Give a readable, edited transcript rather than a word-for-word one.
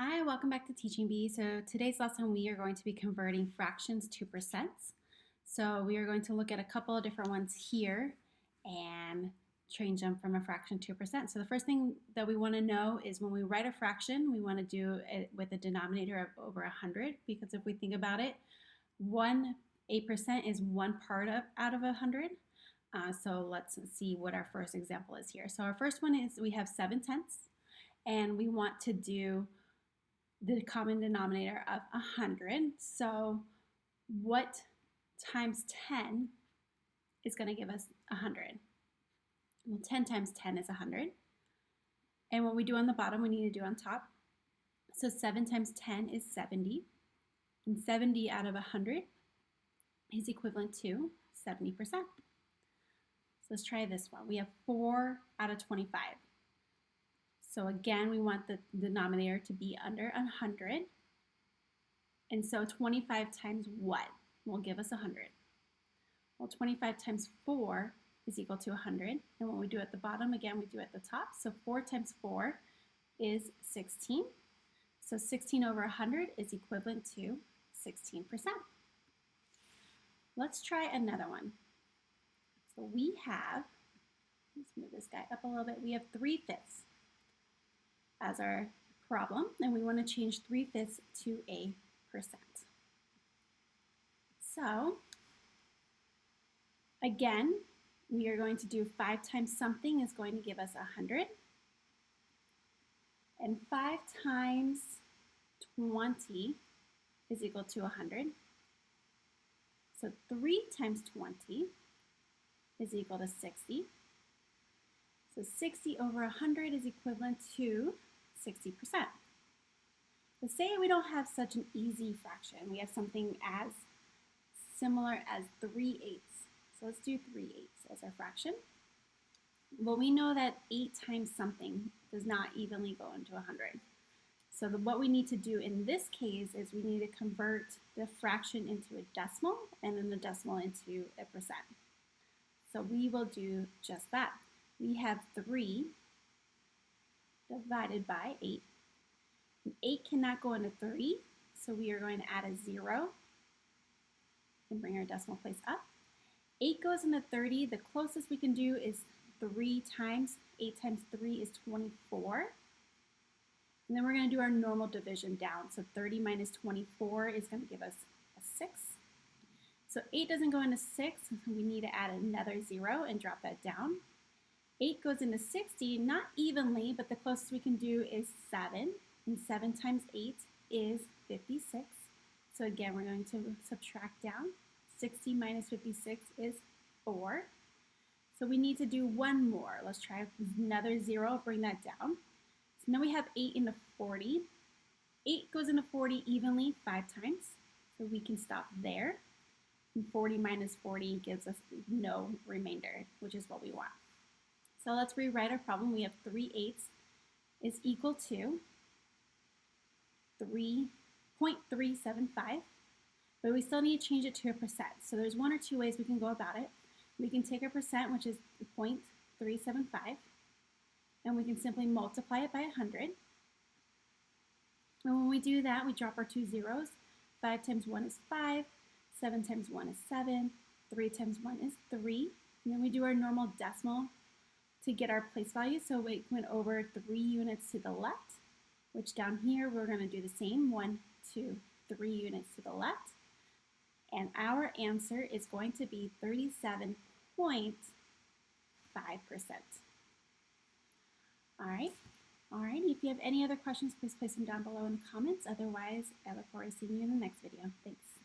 Hi, welcome back to Teaching Bee. So today's lesson we are going to be converting fractions to percents. So we are going to look at a couple of different ones here and change them from a fraction to a percent. So the first thing that we want to know is when we write a fraction, we want to do it with a denominator of over 100 because if we think about it, 8% is one part out of 100. So let's see what our first example is here. So our first one is we have 7/10 and we want to do the common denominator of 100. So what times 10 is going to give us 100? Well, 10 times 10 is 100. And what we do on the bottom, we need to do on top. So 7 times 10 is 70. And 70 out of 100 is equivalent to 70%. So let's try this one. We have 4 out of 25. So again, we want the denominator to be under 100. And so 25 times what will give us 100? Well, 25 times 4 is equal to 100. And when we do at the bottom, again, we do at the top. So 4 times 4 is 16. So 16 over 100 is equivalent to 16%. Let's try another one. So we have, let's move this guy up a little bit. We have 3/5 as our problem, and we want to change 3/5 to a percent. So again, we are going to do 5 times something is going to give us 100. And 5 times 20 is equal to 100. So 3 times 20 is equal to 60. So 60 over 100 is equivalent to 60%. But say we don't have such an easy fraction. We have something as similar as 3/8. So let's do 3/8 as our fraction. Well, we know that 8 times something does not evenly go into 100. So what we need to do in this case is we need to convert the fraction into a decimal and then the decimal into a percent. So we will do just that. We have 3 divided by 8. And 8 cannot go into 3, so we are going to add a 0 and bring our decimal place up. 8 goes into 30. The closest we can do is 3 times 8 times 3 is 24. And then we're going to do our normal division down. So 30 minus 24 is going to give us a 6. So 8 doesn't go into 6, so we need to add another 0 and drop that down. 8 goes into 60, not evenly, but the closest we can do is 7. And 7 times 8 is 56. So again, we're going to subtract down. 60 minus 56 is 4. So we need to do one more. Let's try another 0, bring that down. So now we have 8 into 40. 8 goes into 40 evenly 5 times. So we can stop there. And 40 minus 40 gives us no remainder, which is what we want. So let's rewrite our problem. We have 3/8 is equal to 3.375, but we still need to change it to a percent. So there's one or two ways we can go about it. We can take our percent, which is 0.375, and we can simply multiply it by 100. And when we do that, we drop our two zeros. 5 times 1 is 5, 7 times 1 is 7, 3 times 1 is 3. And then we do our normal decimal to get our place value. So we went over 3 units to the left, which down here we're going to do the same, 1, 2, 3 units to the left. And our answer is going to be 37.5%. All right. If you have any other questions, please place them down below in the comments. Otherwise, I look forward to seeing you in the next video. Thanks.